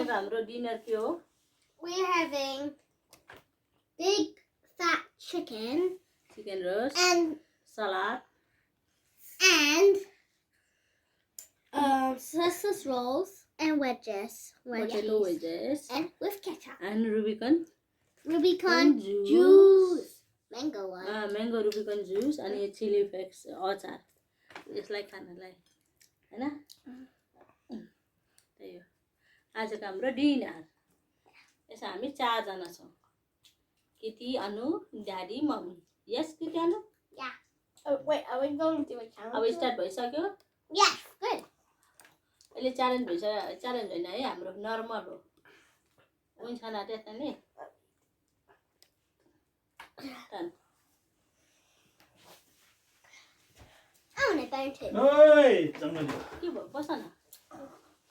आजको हाम्रो डिनर के हो? We're having big fat chicken Chicken roast, and salad, sausage rolls and wedges. potato wedges, And with ketchup. and Rubicon juice. juice. Mango one. Mango Rubicon juice अनि यो chilli flakes अचार यसलाई खानलाई हैन त्यही हो आजको हाम्रो डिनर यसो हामी 4 जना छौं kitty Anu daddy mummy yes kitty Anu Yeah. Oh wait, are we going to a challenge? अब स्टार्ट भइसक्यो Yes, good. अहिले च्यालेन्ज च्यालेन्ज हैन है हाम्रो नर्मल हो हुन्छ न त्यता नि Done. I want to burn too. ओइ जङ्गली के भयो बस न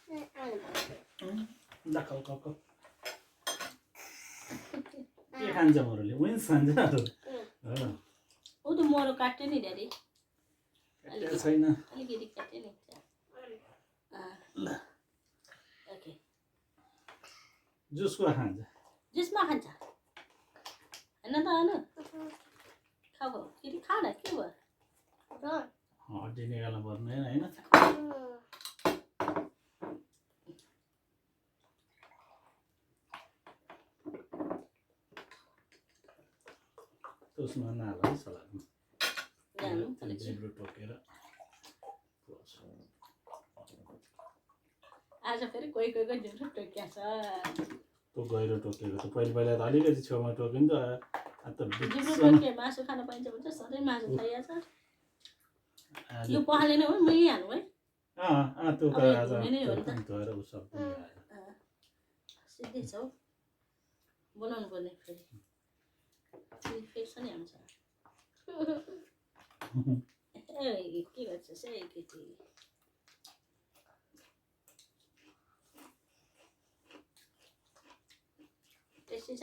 I want to burn too. ल खाऊ खाऊ खाऊ के खान्छ मरुले विन्स खान्छ उ त मरो काट्यो नि ड्याडी छैन अलिकति काट्यो नि ल ओके जुसको खान्छ जुसमा खान्छ हैन त अनु खाऊ खाऊ किटी खा न के भयो हड्डी निकाल्नु पर्ने हैन उसमा नहाल है सलादमा जिब्रो टोकेर आज फेरि कोही कोहीको जिब्रो टोक्या छ त्यो गहिरो टोकेको त पहिला त अलिकति छेउमा टोक्यो नि त जिब्रो टोके मासु खान पाइन्छ भने चाहिँ सधैँ मासु खाइहाल्छ यो पहालेन हो मै हाल्नु है त्यो त आज धोएर उसो सिधै छ हौ बनाउनु पर्ने फेरि फेरि नि आउँछ ए के गर्छस् है केटी टेस्टी छ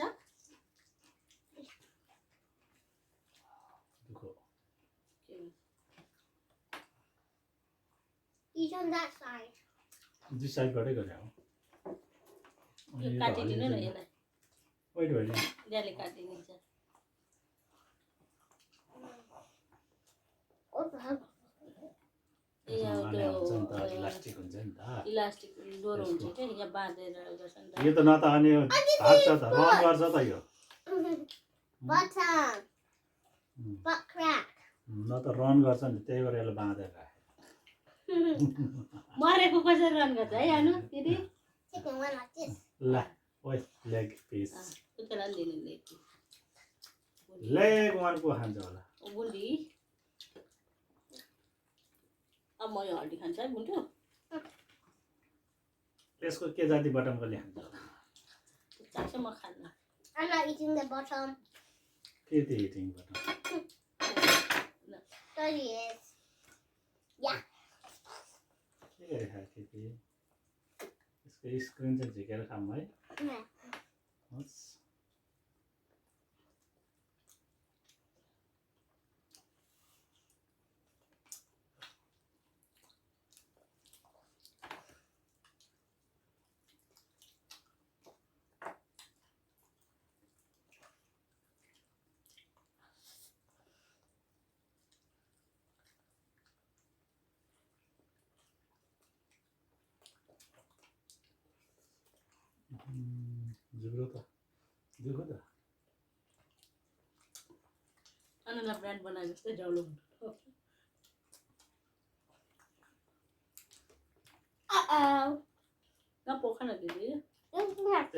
Eat on that side. This साइडबाटै गरे हो यो काटिदिनु न यसलाई वेट होइन ड्याडीले काटिदिन्छ इलास्टिक हुन्छ नि त इलास्टिक डोरो हुन्छ के यहाँ बाँधेर गर्छ नि त यो त न त अनि भाग्छ त रन गर्छ त यो Bottom. Butt crack. न त रन गर्छ नि त्यही भएर यसलाई बाँधेर राखे मरेको कसरी रन गर्छ है आनु दिदी Chicken went like this. ल ओइ लेग पिस उतला दिनु लेग वान को खान्छ होला बुन्डी अब म यो हड्डी खान्छ है बुन्टु त्यसको के जाति बटम कले खान्छ होला चाख्छ म खान्न I'm not eating the bottom. के त्यो hitting bottom There he is. Yeah. के गरे खाएको थिएँ यसको स्क्रिन चाहिँ झिकेर खाऊँ है Yeah. हस् जिब्रो त दुःख त अनुलाई ब्रान्ड बनाए जस्तै डौलो Uh-oh. न पोखन दिदी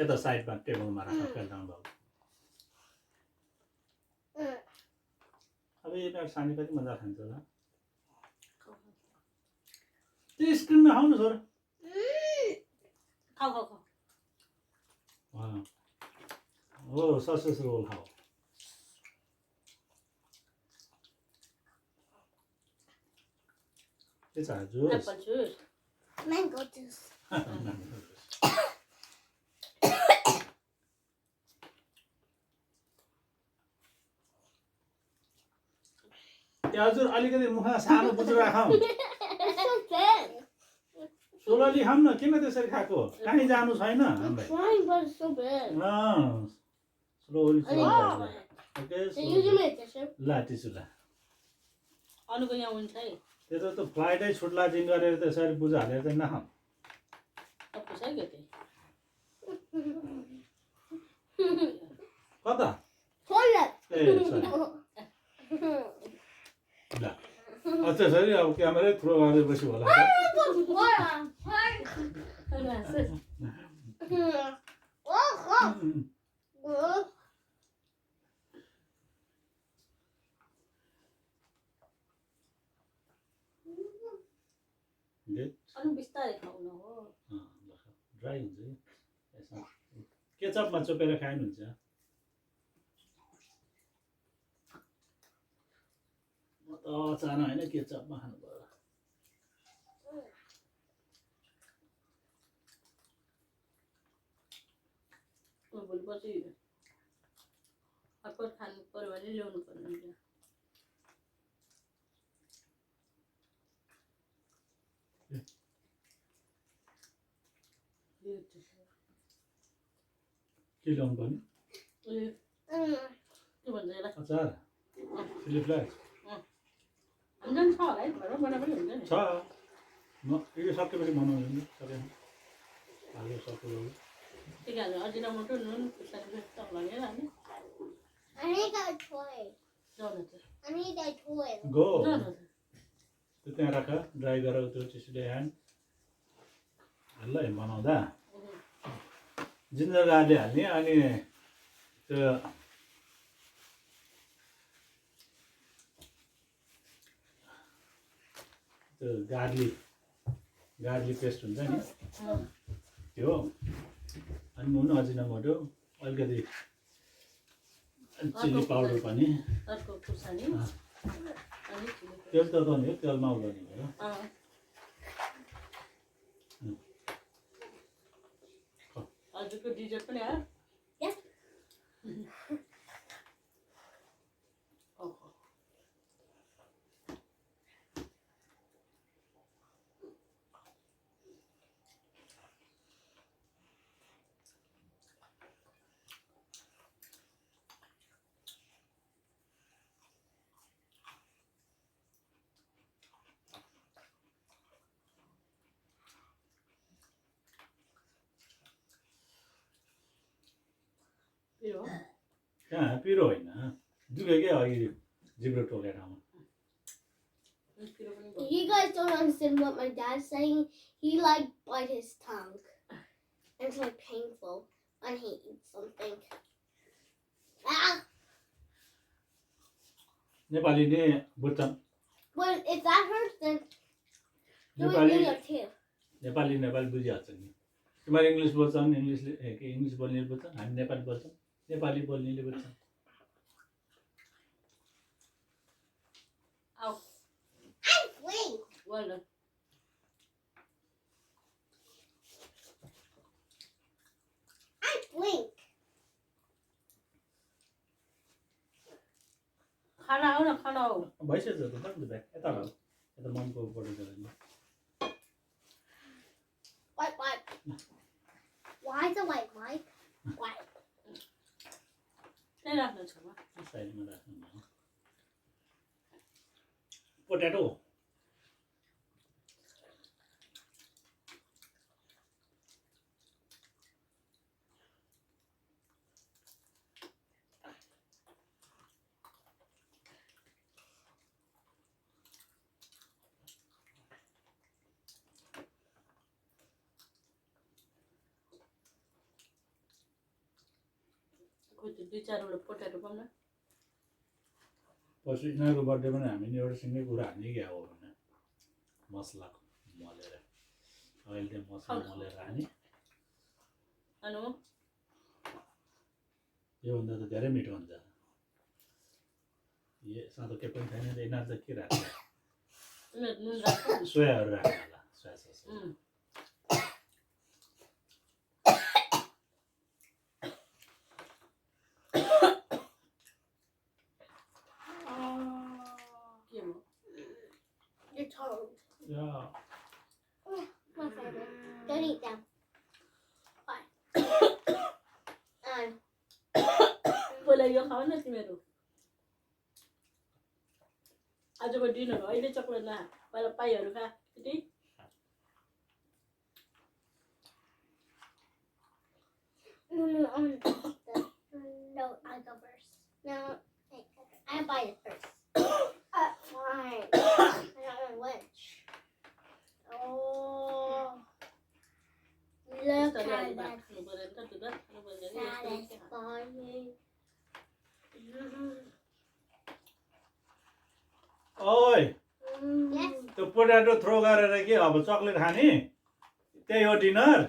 यता साइडमा टेबलमा राख फेल्टाउनु भयो अब यिनीहरू सानी कति मजा खान्छ होला त्यो स्क्रिनमा खाउनु छोरा खाऊ खाऊ खाऊ हो ससेज रोल खाऊ के छ जुस एप्पल जुस Mango juice. हजुर अलिकति मुखमा सानो बुझु राखौँ It's so thin. So slowly खाऊँ न किन त्यसरी खाएको कहीँ जानु छैन I'm हामीलाई trying, but it's so big. Slowly I need okay Can you give me a tissue? ल टिसु ल अनुको यहाँ हुन्छ है त्यो त फ्लाइटै छुट्ला जिङ गरेर त्यसरी बुझा हालेर चाहिँ नखाऊ पुसाइगयो त्यही कता Toilet. ए सरी ल त्यसरी अब क्यामेरै थ्रो गरेपछि होला अनु बिस्तारै खाउन हो ड्राई हुन्छ यसमा केचपमा चोपेर खाइनुहुन्छ म त अचाना होइन केचपमा खानु पर्यो भोलिपर्सि अर्को खानु पर्यो भने ल्याउनु पर्ने हुन्छ के ल्याउनु पर्ने के भन्छ यसलाई अचार चिली फ्लेक्स हुन्छ नि छ होला है घरमा बना पनि हुन्छ नि छ म यो सकेपछि बनाउँछु नि सबै हाल्यो सक्यो के के हाल्नु अजिनामोटो नुन खुर्सानी त लगेर हाल्ने I need that toy. जाउन त I need that toy. गो जाउन त त्यो त्यहाँ राख ड्राई गरेर त्यो चिसोले ह्यान्ड ल बनाउँदा जिन्जर गार्लिक हाल्ने अनि त्यो गार्लिक पेस्ट हुन्छ नि त्यो अनि नुन अजिनामोटो अलिकति चिल्ली पाउडर पनि अर्को खुर्सानी अनि तेल त नि हो तेलमा उगाउने भयो हजुरको डिजर्ट पनि आयो Yeah. कहाँ पिरो होइन दुख्यो क्या अघि जिब्रो टोकेर आउनु You guys don't understand what my dad's saying. He like bite his tongue. And it's like painful when he eats something. Ah! नेपालीले बुझ्छन् But if that hurts, then do it Nepali in your teeth. Nepali बुझिहाल्छन् नि तिमीहरू English बोल्छन् English बोल्नेले बुझ्छन् हामी नेपाली बोल्छौँ नेपाली बोल्नेले बुझ्छन् आऊ Wait. well done I blink. खाना आऊ न खाना आऊ भइसक्यो त ब्याग यता हो यता मनको पढेको Wipe. Why is it white, Mike? Wipe. त्यही राख्नु छेउमा साइडमा राख्नु पोट्याटो कति 2-4 पोटेटो पाउन पछि यिनीहरूको बर्थडे पनि हामी नि एउटा सँगै कुरा हाल्ने क्या हो भने मसला मलेर अहिले त्यो मसला मलेर हाने अनु योभन्दा त धेरै मिठो हुन्छ यो साँधो के पनि छैन यिनीहरू त के राख्छ नुन राख्नु सोयाहरू राख्छ होला सोया सस Your tongue. या My favorite. Don't eat them. Why? पहिला यो खाऊ न तिमीहरू आजको डिनर अहिले चक्लेट नखा पहिला पाइहरू खा केटी No, I go first. No, I bite it first. Fine. I don't want lunch. Oh. Look how that's satisfying. ओइ Yes? त्यो पोट्याटो थ्रो गरेर के अब चक्लेट खाने त्यही हो डिनर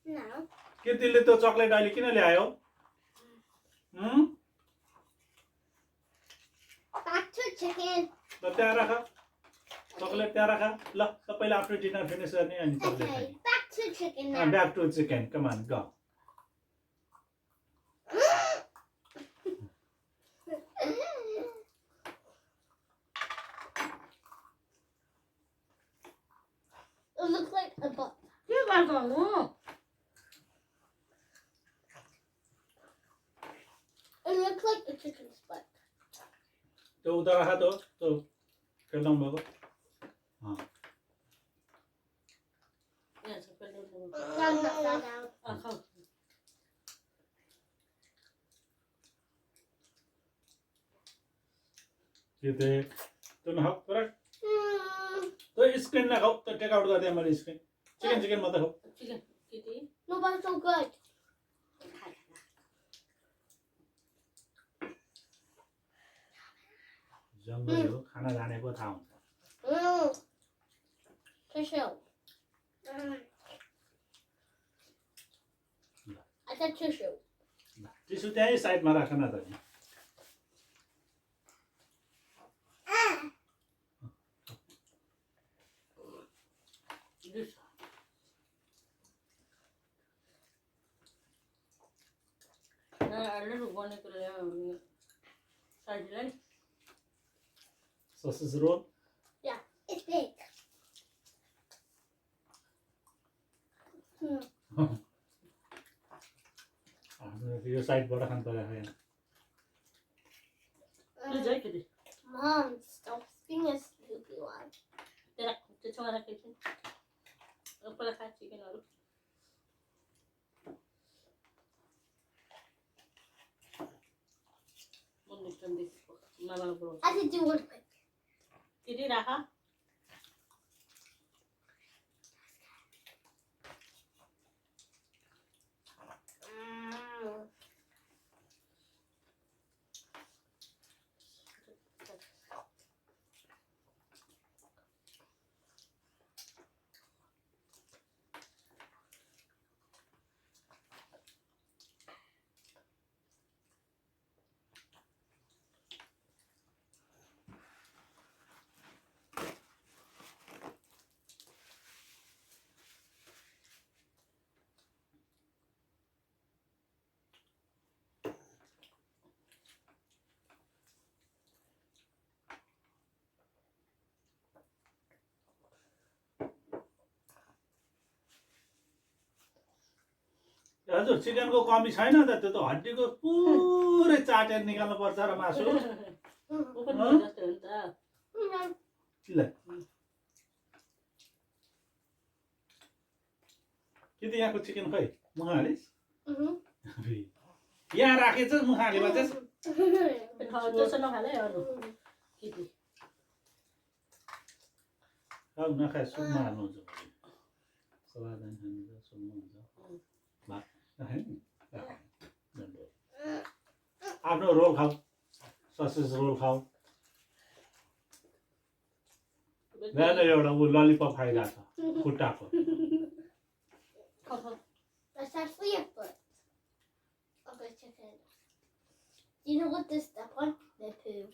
No. के तिमीले त्यो चक्लेट अहिले किन ल्यायो Back to chicken. ल त्यहाँ राख चक्लेट त्यहाँ राख ल सबैले आफ्नो डिनर फिनिस गर्ने अनि चक्लेट Okay, खाने back to chicken now. Back to chicken come on go It looks like a butt. के गर्छौ It looks like a chicken's butt. त्यो उता राख त्यो खेल्नु भएको No. खाऊ त्यो त्यो नखाऊ तर त्यो स्क्रिन नखाऊ त्यो टेक आउट गरिदिएँ मैले स्क्रिन चिकन मात्रै खाऊ चिकन केटी No, but it's so good. जङ्गली हो खाना जानेको थाहा हुन्छ Tissue. I said tissue. Tissue त्यहीँ साइडमा राख न त नि अलरेडी बनेको साइडलाई नि sausage roll Yeah, it's big. यो साइडबाट खानु पर्यो यहाँ है केटी Mom, stop being a stupid one. तेरा त्यसमा राखेको थिएँ पहिला खा चिकनहरू मामालाई बोलाउँछु I should do one quick. केटी राख हजुर चिकनको कमी छैन त त्यो त हड्डीको पुरै चाटेर निकाल्नु पर्छ र मासु जस्तै हो नि त ल कि त यहाँको चिकन खै मुखा हालिस् यहाँ राखेछ मुखा हाली बच्चास् त्यसो नखाले अरू केटी खाऊ नखाए सुपमा हाल्नुहुन्छ सलाद खानुहुन्छ सुपमा हुन्छ आफ्नो रोल खाऊ ससेज रोल खाऊ बिहान एउटा ऊ ललिपप खाइरहेको छ खुट्टाको That's actually a foot of a chicken. You know what this stuff on? The poo.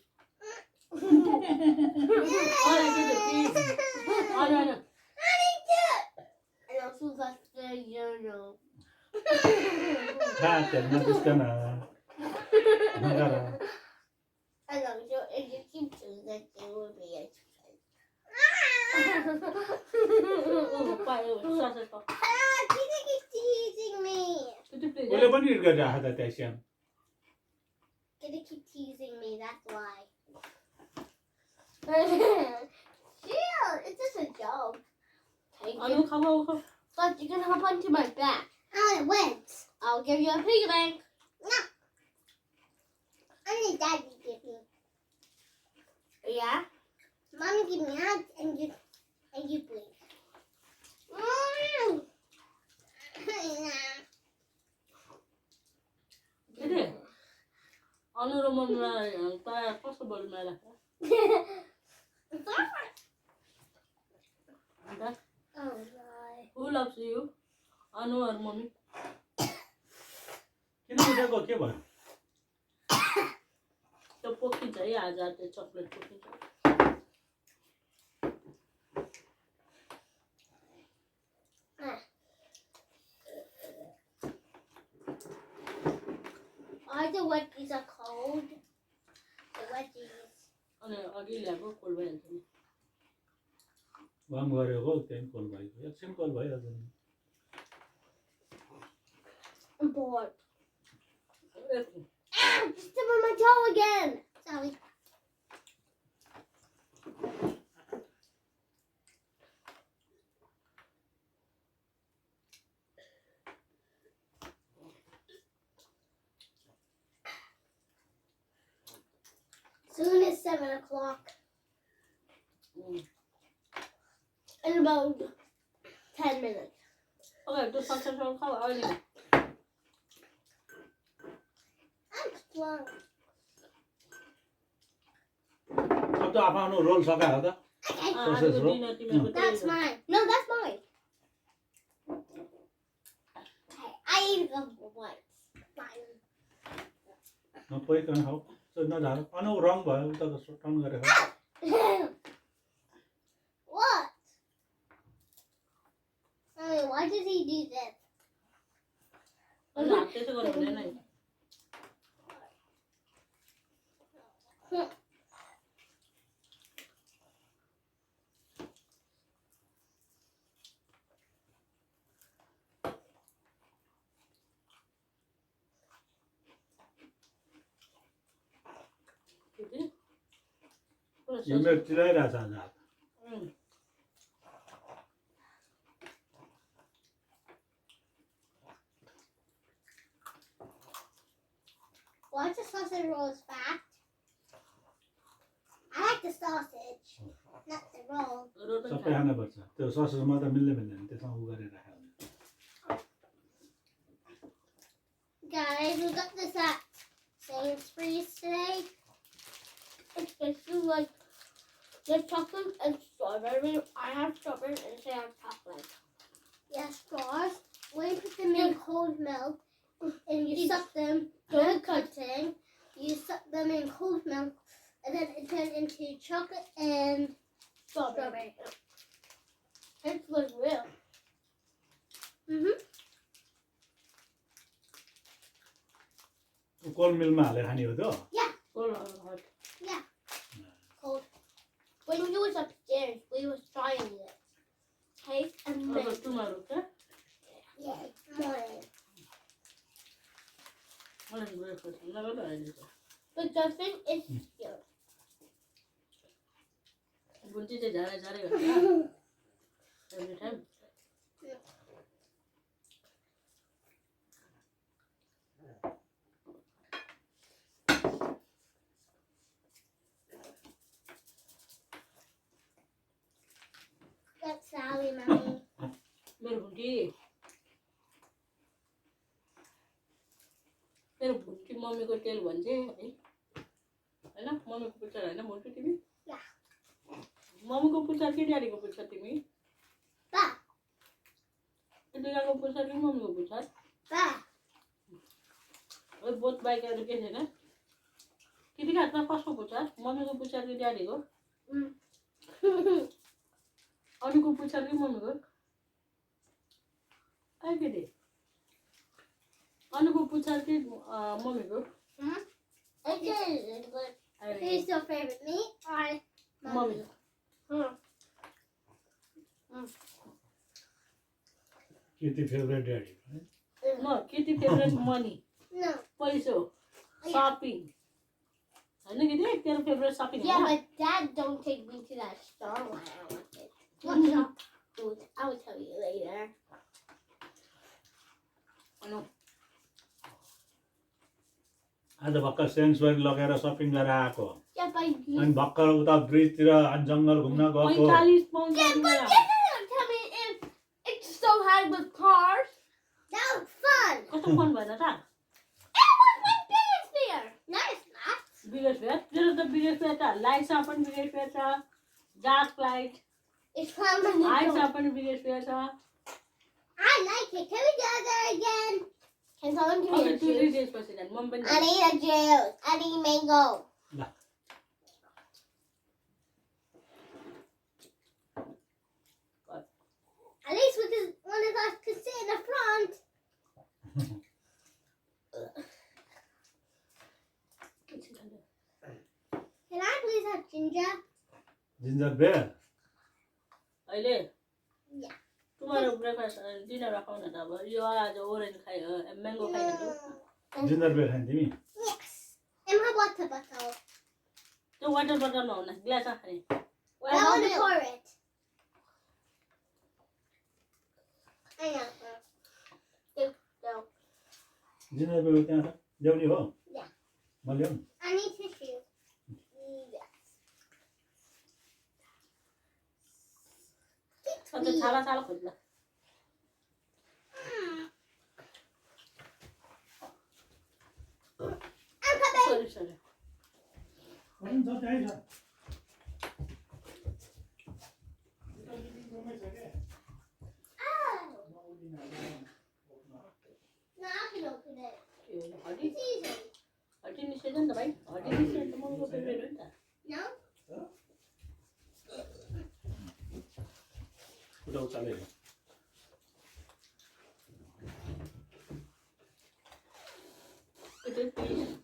And also that's the urinal. त्यसमा त्यसकन नगर I know, so if you keep doing that, it will be a chicken. Sausage teasing me. Could you please? उसले पनि गरिरहेको त त्यहाँ Shyam Gonna keep teasing me, that's why. Chill, it's just a joke. Take Anu, it. come on. But you can hop onto my back. I went. I'll give you a piggy bank. No. Only Daddy give me. Yeah? Mommy give me out and you blink. Dede. Anu र मम्मीलाई त कस्तो बोल्नु मलाई अन्त Oh my. who loves you? Anu or mommy? किन उठेको के भयो त्यो पोखिन्छ है आज त्यो chocolate पोखिन्छ Are the wedgies are cold? The wedgies. अनि अघि ल्याएको कोल्ड भइहाल्छ नि वाम गरेको त्यहाँदेखि कोल भएको एकछिन कोल भइहाल्छ नि I'm bored. एकछिन Ow! Just step on my toe again. Sorry. Soon it's 7 o'clock. In about 10 minutes. Okay त्यो सक्सेसफुल खाऊ अहिले I'm strong. अब त आफ्नो रोल सकायो त Okay. आजको डिनर तिमीहरूको That's mine. No, that's mine. Okay, I ate a couple once. Mine. नपोइकन खाऊ त्यो नझार अनु रङ भयो उता टर्न गरेर खाऊ What? Mommy, why did he do this? अनि हात त्यसो गर्नु हुँदैन है यो मेरो चिलाइरहेछ आज हात Why is the sausage roll fat? I like the sausage, not the roll. सबै खानुपर्छ त्यो ससमा त मिल्ने मिल्दैन त्यसमा उ गरेर खाऊ Guys, we got this at Sainsbury's today. It's basically like there's chocolate and strawberry. I have strawberry and they have chocolate. Yeah, straws. When you put them in cold milk and you suck them, don't cutting. You suck them in cold milk and then it turns into chocolate and strawberry. It's like real. कोल मिलमा हालेर खाने हो त Cold. When we was upstairs, we was trying it. Taste amazing. तुम्हारो क्या Yeah, morning. मलाई breakfast लगाएर अहिले But the thing is here. बुन्ची चाहिँ झारे झारे गर्छ every time That's Sally, Mommy. मेरो भुन्टी मम्मीको तेल भन्छ है होइन मम्मीको पुच्छर होइन भुन्टी तिमी मम्मीको पुच्छर कि ड्याडीको पुच्छर तिमी Ba, दिदीको पुच्छर कि मम्मीको पुच्छर ba. बोथ बाइकहरू के छैन कितीको हातमा कसको पुच्छर मम्मीको पुच्छर कि ड्याडीको अरूको पुच्छर कि मम्मीको केटी अरूको पुच्छर कि मम्मीको Who's your favorite, me or mummy के त्यो favourite daddy No, kitty favorite money. No. Paiso. Yeah. Shopping. होइन किटी तेरो favourite shopping Yeah, but Dad don't take me to that store when I want it. What shop food? I will tell you later. अनु आज भर्खर Sainsbury लगेर shopping गरेर आएको Yeah, but you. अनि भर्खर उता ब्रिजतिर अनि जङ्गल घुम्न गएको 45 pound Yeah, but you tell me if it's so hard with cars. That was fun. कस्तो फन भएन त It was my biggest fear. No, it's not. Biggest fear तेरो त बिगेस्ट फेयर त लाइट्समा पनि बिगेस्ट फेयर छ dark light It's fun when you हाइट्समा go. पनि biggest fear छ I like it. Can we go there again? Can someone give me okay a 2-3 juice? Days पछि जाने मम पनि I need a juice. I need mango. ल At least with this, one of us could sit in the front. Can I please have ginger? Ginger beer अहिले Yeah. Tomorrow breakfast dinner राखौँ न त अब यो आज ओरेन्ज खायो mango खाइहाल्यो ginger bear खाने तिमी Yes. And my water bottle. त्यो वाटर बोतलमा हुन ग्लासमा खाने I want to pour it. I know. Go. Ginger beer त्यहाँ छ ल्याउने हो Yeah. म ल्याउँ I need tissue. Yes. अन्त छाला छाला खोज्ला I'm coming. सरी सरी छ त्यहीँ छ Oh. No, I can open it. हड्डी It's easy. हड्डी निस्केछ नि त भाइ हड्डी निस्केछ त मङ्गो फेभरेट हो नि त No? उता उचाले हेर It is please.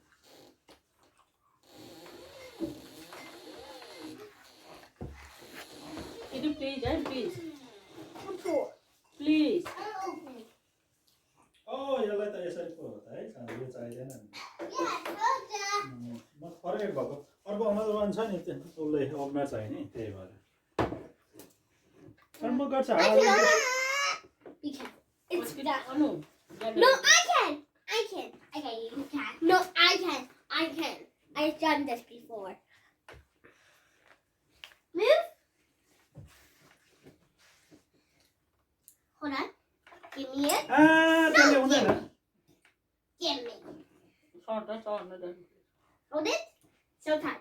It is please, please. Four. Please. I'll open it. यसलाई त यसरी पो हो त है यो चाहिँदैन नि Yeah, Rosa. म फर्केट भएको अर्को अनदर वान छ नि त्यो उसले ओभमा चाहियो नि त्यही भएर तर म गर्छ I hall can. You can. It's that. Oh, no. No, I can. I can. Okay, you can. No, I can. I can. I've done this before. Move. Hold on. Give me it. त्यसले हुँदैन Give me. Short, Hold it. So tight.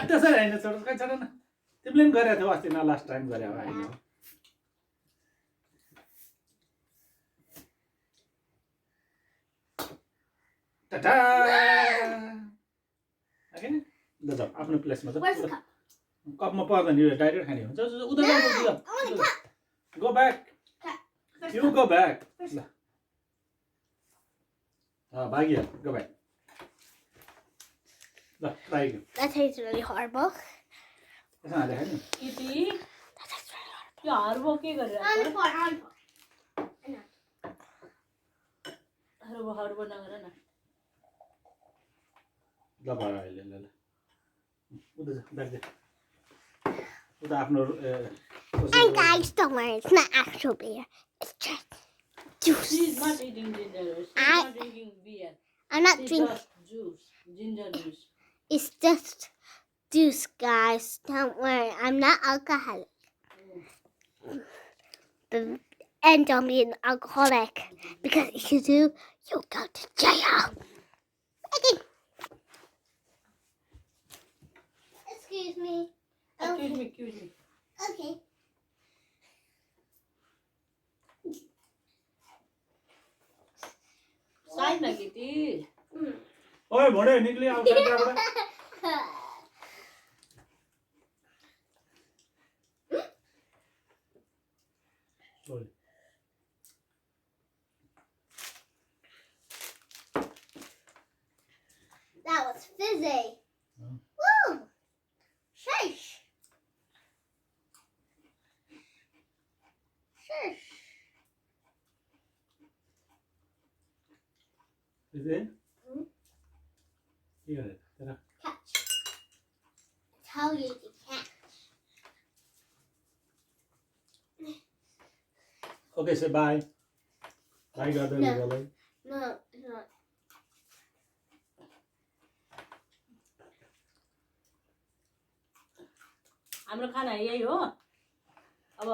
त्यसरी होइन छोड कहीँ छोड न तिमीले पनि गरेको थियौ अस्ति न लास्ट टाइम गरे हो होइन टाटा ल जाऊ आफ्नो प्लेसमा Where's the जाऊ cup? कपमा पर्दैन यो डाइरेक्ट खाने हुन्छ उता I want a cup. Go back First you cup. Go back ल भागियो गो ब्याक ल try That tastes really horrible. यसमा हाले खाने Kitty, That tastes really horrible. यो हर्बो के गरिरहेको हर्बो नगर न ल भयो अहिले ल ल उता जा ब्याक जा उता आफ्नो And guys, don't worry, it's not actual beer. It's just juice. She's not eating ginger juice. She's I- not drinking beer. I'm not She's drinking. just juice. Ginger juice. It's just juice, guys. Don't worry, I'm not alcoholic. And don't be an alcoholic. Because if you do, you'll go to jail. Okay. Excuse me. Excuse me. Okay. Side na Kitty. ओए भोडे निक्ली अब साइडबाट Sorry. That was fizzy. Oh. Woo! Sheesh. Is it? Hmm? Here, there. Catch. Tell you to catch. Okay, say bye. Bye, गर्दै No. गुरुलाई. No, it's not. हाम्रो खाना यही हो अब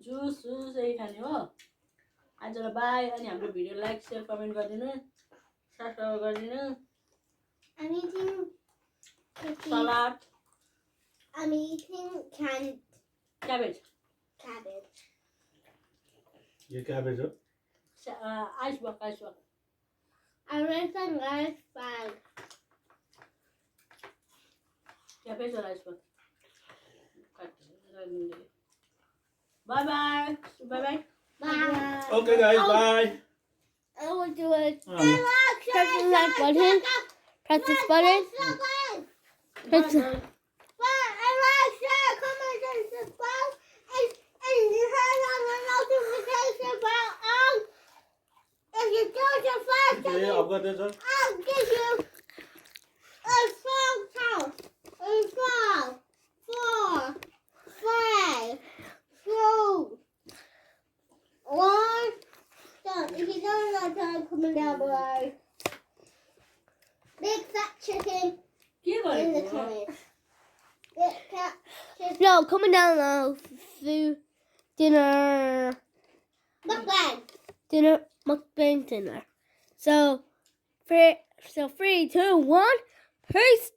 जुस सुस यही खाने हो आजलाई बाई अनि हाम्रो भिडियो लाइक सेयर कमेन्ट गरिदिनु सब्सक्राइब गरिदिनु I'm eating cookies. Salad I'm eating canned cabbage cabbage. यो क्याबेज हो. Iceberg I read a nice bag. Cabbage र iceberg bye bye bye bye Bye. Okay, guys, bye. I will do it. Um, Press the like button. Press this button. Press the... comment, and subscribe. And turn on the notification bell on. If you do the first okay, time, अब गर्दैछ. I'll give you a phone count. A 5, 4, 3, 2, 1. Done. If you don't know that, comment down below. Big fat chicken के in the गरेको comments. Big fat chicken. No, comment down below. Food dinner. Mukbang. Dinner mukbang dinner. So 3, 2, 1. Peace.